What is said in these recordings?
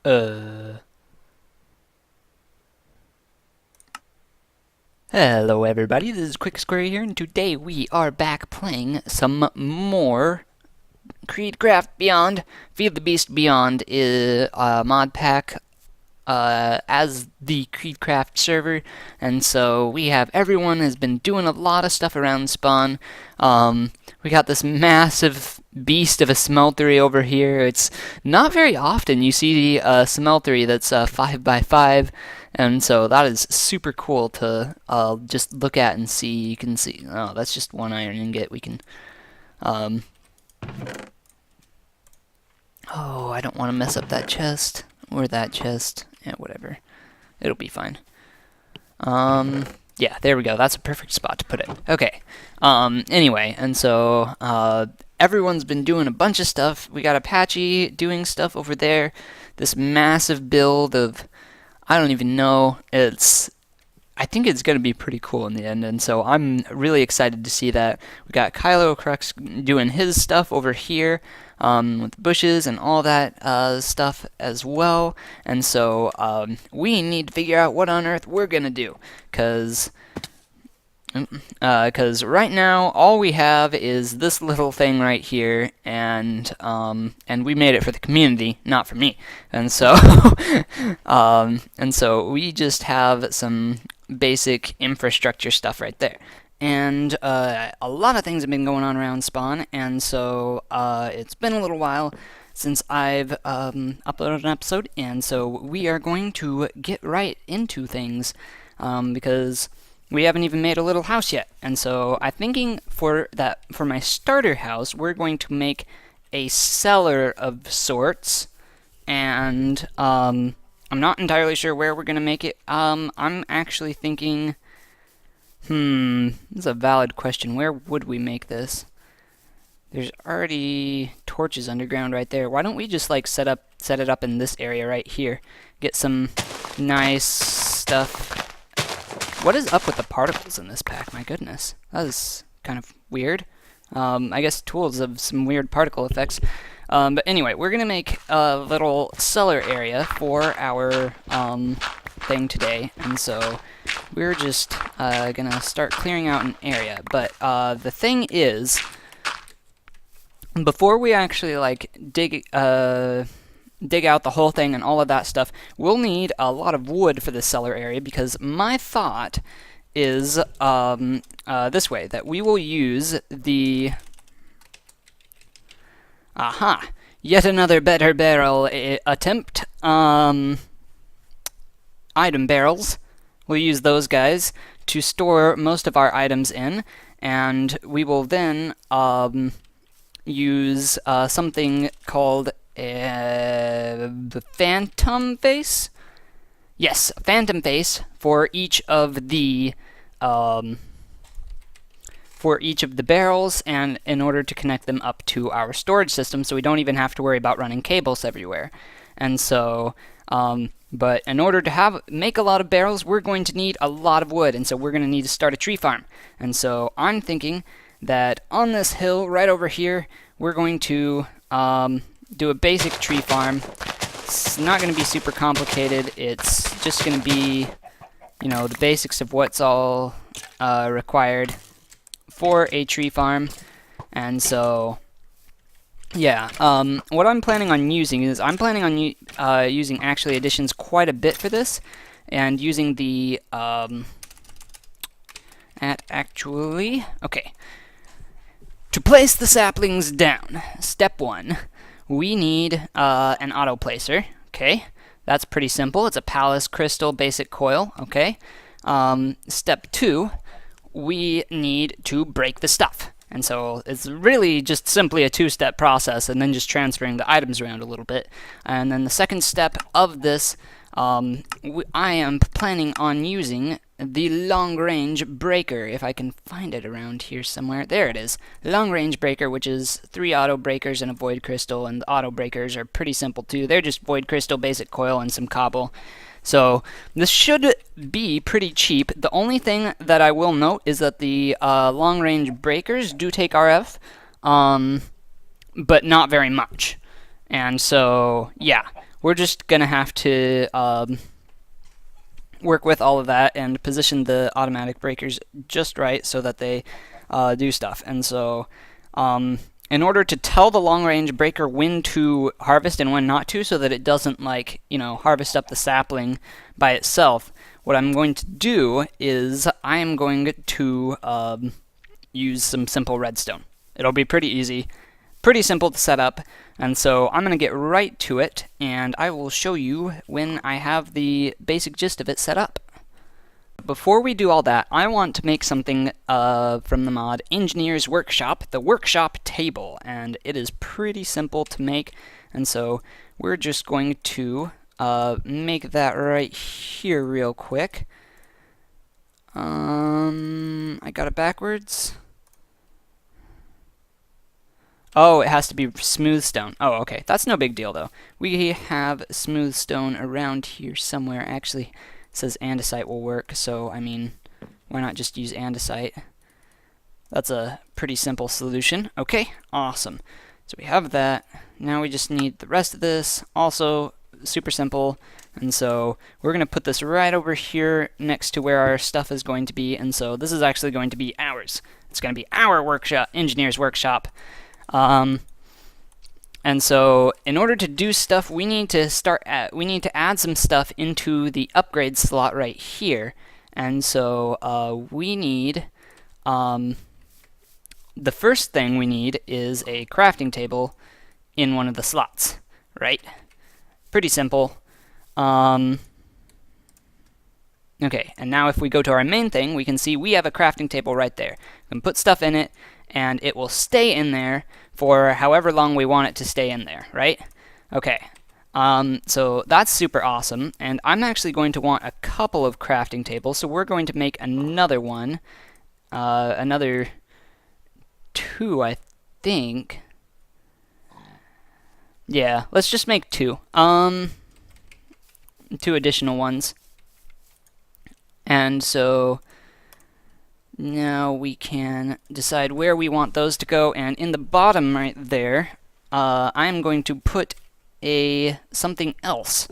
Hello everybody, this is quixQuery here, and today we are back playing some more Creedcraft Beyond. Feed the Beast Beyond is a mod pack as the Creedcraft server, and so everyone has been doing a lot of stuff around spawn. We got this massive beast of a smeltery over here. It's not very often you see a smeltery that's 5x5, and so that is super cool to just look at and see. You can see, oh, that's just one iron ingot. We can, oh, I don't want to mess up that chest or that chest. Yeah, whatever. It'll be fine. Yeah, there we go. That's a perfect spot to put it. Okay. Anyway, and so everyone's been doing a bunch of stuff. We got Apache doing stuff over there. This massive build of, I don't even know. I think it's going to be pretty cool in the end, and so I'm really excited to see that. We got Kylo Crux doing his stuff over here with bushes and all that stuff as well, and so we need to figure out what on earth we're going to do, because right now all we have is this little thing right here, and we made it for the community, not for me, and so and so we just have some basic infrastructure stuff right there. And a lot of things have been going on around spawn, and so it's been a little while since I've uploaded an episode, and so we are going to get right into things because we haven't even made a little house yet. And so I'm thinking for my starter house, we're going to make a cellar of sorts, and I'm not entirely sure where we're going to make it. I'm actually thinking, this is a valid question. Where would we make this? There's already torches underground right there. Why don't we just like set it up in this area right here? Get some nice stuff. What is up with the particles in this pack? My goodness, that is kind of weird. I guess tools have some weird particle effects. But anyway, we're gonna make a little cellar area for our thing today, and so we're just gonna start clearing out an area. But the thing is, before we actually like dig out the whole thing and all of that stuff, we'll need a lot of wood for the cellar area, because my thought is this way, that we will use the yet another better barrel attempt. Item barrels. We'll use those guys to store most of our items in, and we will then use something called the phantom face. Yes, phantom face for each of the barrels, and in order to connect them up to our storage system, so we don't even have to worry about running cables everywhere. And so, but in order to make a lot of barrels, we're going to need a lot of wood, and so we're going to need to start a tree farm. And so I'm thinking that on this hill right over here, we're going to do a basic tree farm. It's not going to be super complicated. It's just going to be, you know, the basics of what's all required for a tree farm. And so, yeah, what I'm planning on using is using actually additions quite a bit for this, and using the okay. To place the saplings down, step 1, we need an auto placer. Okay, that's pretty simple. It's a Palace Crystal basic coil. Okay, step 2, we need to break the stuff. And so it's really just simply a 2-step process, and then just transferring the items around a little bit. And then the second step of this, I am planning on using the long-range breaker, if I can find it around here somewhere. There it is. Long-range breaker, which is 3 auto breakers and a void crystal, and the auto breakers are pretty simple too. They're just void crystal, basic coil, and some cobble. So this should be pretty cheap. The only thing that I will note is that the long-range breakers do take RF, but not very much. And so, yeah, we're just going to have to work with all of that and position the automatic breakers just right so that they do stuff. And so in order to tell the long-range breaker when to harvest and when not to, so that it doesn't, like, harvest up the sapling by itself, what I'm going to do is I am going to use some simple redstone. It'll be pretty easy, pretty simple to set up, and so I'm going to get right to it, and I will show you when I have the basic gist of it set up. Before we do all that, I want to make something from the mod Engineer's Workshop, the workshop table, and it is pretty simple to make, and so we're just going to make that right here real quick. I got it backwards. Oh, it has to be smooth stone. Oh, okay. That's no big deal, though. We have smooth stone around here somewhere. Actually, it says andesite will work, so, I mean, why not just use andesite? That's a pretty simple solution. Okay, awesome. So we have that. Now we just need the rest of this. Also, super simple. And so we're going to put this right over here next to where our stuff is going to be. And so this is actually going to be ours. It's going to be our workshop, Engineer's Workshop. And so in order to do stuff, we need to add some stuff into the upgrade slot right here. And so we need the first thing we need is a crafting table in one of the slots, right? Pretty simple. Okay, and now if we go to our main thing, we can see we have a crafting table right there. We can put stuff in it, and it will stay in there for however long we want it to stay in there, right? Okay, so that's super awesome, and I'm actually going to want a couple of crafting tables, so we're going to make another one, another 2, I think. Yeah, let's just make 2. 2 additional ones. And so now we can decide where we want those to go, and in the bottom right there, I'm going to put something else.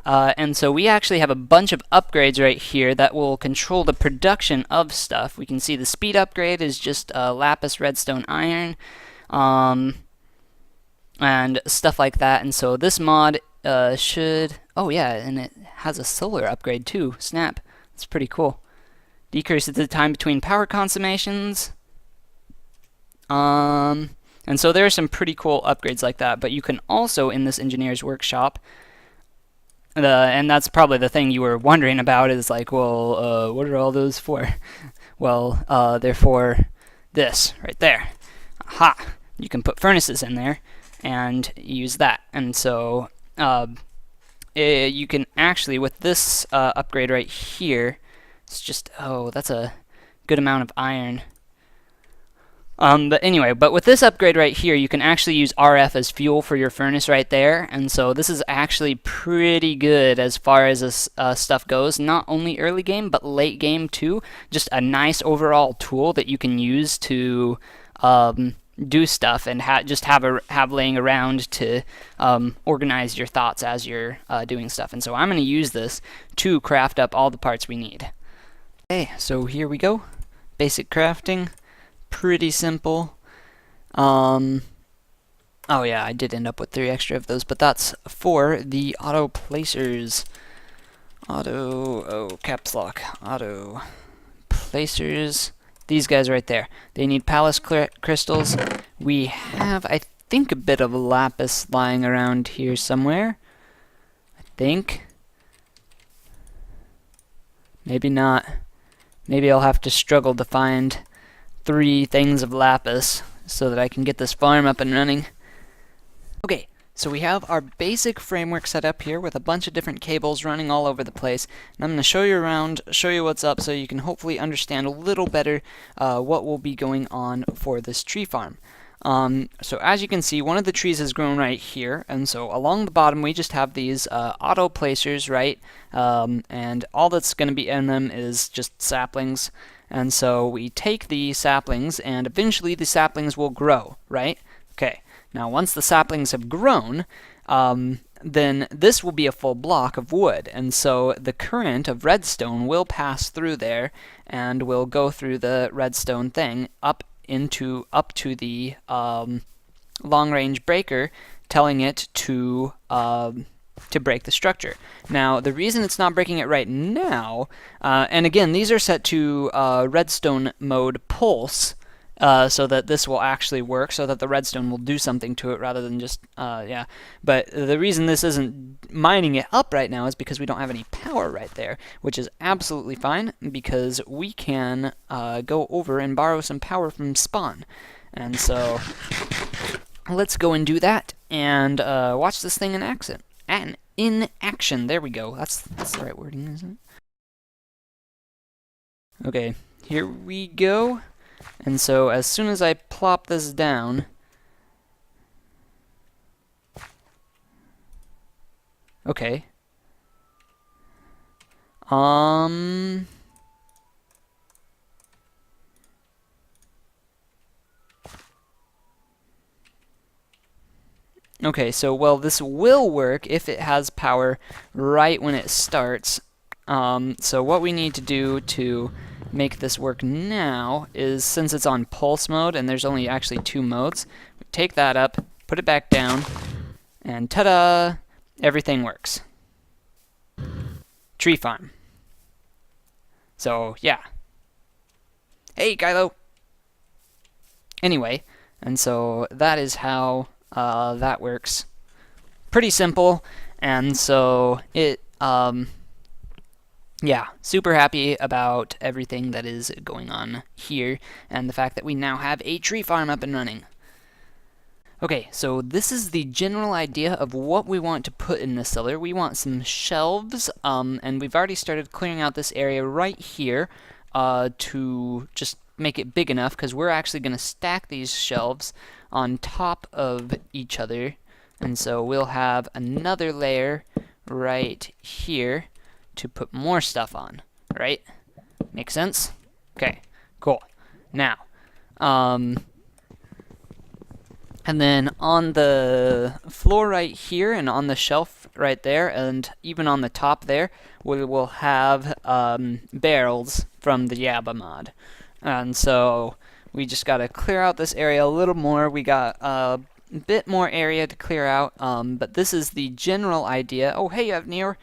And so we actually have a bunch of upgrades right here that will control the production of stuff. We can see the speed upgrade is just lapis, redstone, iron, and stuff like that. And so this mod should... Oh yeah, and it has a solar upgrade too. Snap. That's pretty cool. Decreases the time between power consummations. And so there are some pretty cool upgrades like that. But you can also, in this Engineer's Workshop, and that's probably the thing you were wondering about, is like, well, what are all those for? Well, they're for this right there. Aha! You can put furnaces in there and use that. And so you can actually, with this upgrade right here, it's just, oh, that's a good amount of iron. But anyway, with this upgrade right here, you can actually use RF as fuel for your furnace right there, and so this is actually pretty good as far as this stuff goes. Not only early game, but late game too. Just a nice overall tool that you can use to do stuff and just have laying around to organize your thoughts as you're doing stuff. And so I'm going to use this to craft up all the parts we need. Okay, so here we go. Basic crafting. Pretty simple. Oh yeah, I did end up with 3 extra of those, but that's for the auto placers. Caps lock. Auto placers. These guys right there. They need palace crystals. We have, I think, a bit of lapis lying around here somewhere. I think. Maybe not. Maybe I'll have to struggle to find 3 things of lapis so that I can get this farm up and running. Okay, so we have our basic framework set up here with a bunch of different cables running all over the place, and I'm going to show you around, show you what's up so you can hopefully understand a little better what will be going on for this tree farm. So as you can see, one of the trees has grown right here, and so along the bottom we just have these auto placers, right? And all that's going to be in them is just saplings. And so we take the saplings, and eventually the saplings will grow, right? Okay. Now, once the saplings have grown, then this will be a full block of wood, and so the current of redstone will pass through there and will go through the redstone thing up to the long-range breaker, telling it to break the structure. Now, the reason it's not breaking it right now, and again, these are set to redstone mode pulse, so that this will actually work, so that the redstone will do something to it rather than just, yeah. But the reason this isn't mining it up right now is because we don't have any power right there, which is absolutely fine, because we can go over and borrow some power from spawn. And so, let's go and do that, and watch this thing in action. And in action, there we go. That's the right wording, isn't it? Okay, here we go. And so as soon as I plop this down, okay. Okay, so, well, this will work if it has power right when it starts. So what we need to do to make this work now is, since it's on pulse mode, and there's only actually 2 modes, take that up, put it back down, and ta-da! Everything works. Tree farm. So, yeah. Hey, Kylo! Anyway, and so that is how that works. Pretty simple, and so it, yeah, super happy about everything that is going on here, and the fact that we now have a tree farm up and running. Okay, so this is the general idea of what we want to put in the cellar. We want some shelves, and we've already started clearing out this area right here to just make it big enough, because we're actually going to stack these shelves on top of each other, and so we'll have another layer right here to put more stuff on, right? Make sense? Okay, cool. Now, and then on the floor right here, and on the shelf right there, and even on the top there, we will have barrels from the Yabba mod. And so we just got to clear out this area a little more. We got a bit more area to clear out, but this is the general idea. Oh, hey, Avnior!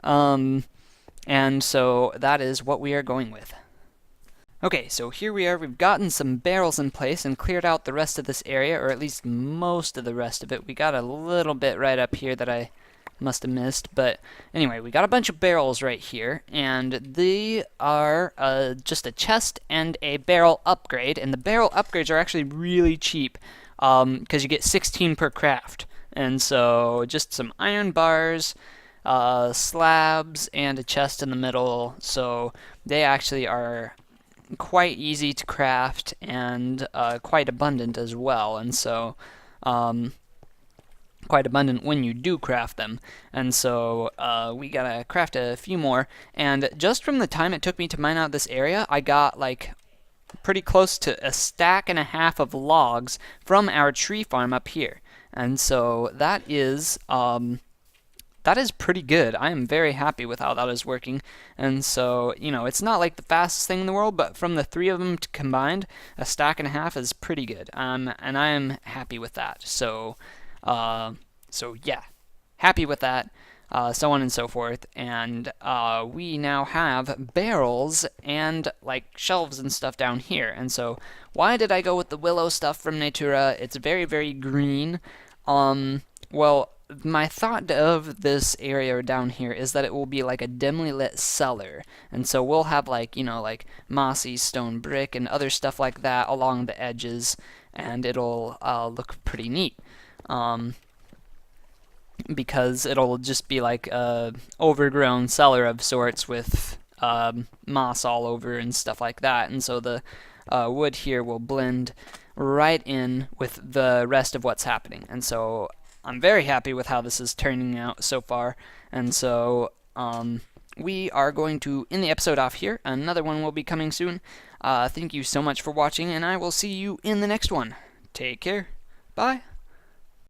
And so that is what we are going with. Okay, so here we are. We've gotten some barrels in place and cleared out the rest of this area, or at least most of the rest of it. We got a little bit right up here that I must have missed, but anyway, we got a bunch of barrels right here, and they are just a chest and a barrel upgrade, and the barrel upgrades are actually really cheap, because you get 16 per craft. And so just some iron bars, slabs, and a chest in the middle, so they actually are quite easy to craft and quite abundant as well, and so quite abundant when you do craft them. And so we gotta craft a few more, and just from the time it took me to mine out this area, I got like pretty close to a stack and a half of logs from our tree farm up here. And so that is pretty good. I am very happy with how that is working. And so, you know, it's not like the fastest thing in the world, but from the 3 of them combined, a stack and a half is pretty good. And I am happy with that. So yeah, happy with that, so on and so forth. And we now have barrels and like shelves and stuff down here. And so why did I go with the willow stuff from Natura? It's very, very green. Well, my thought of this area down here is that it will be like a dimly lit cellar, and so we'll have like, you know, like mossy stone brick and other stuff like that along the edges, and it'll look pretty neat, because it'll just be like a overgrown cellar of sorts with moss all over and stuff like that, and so the wood here will blend right in with the rest of what's happening. And so I'm very happy with how this is turning out so far, and so we are going to end the episode off here. Another one will be coming soon. Thank you so much for watching, and I will see you in the next one. Take care. Bye.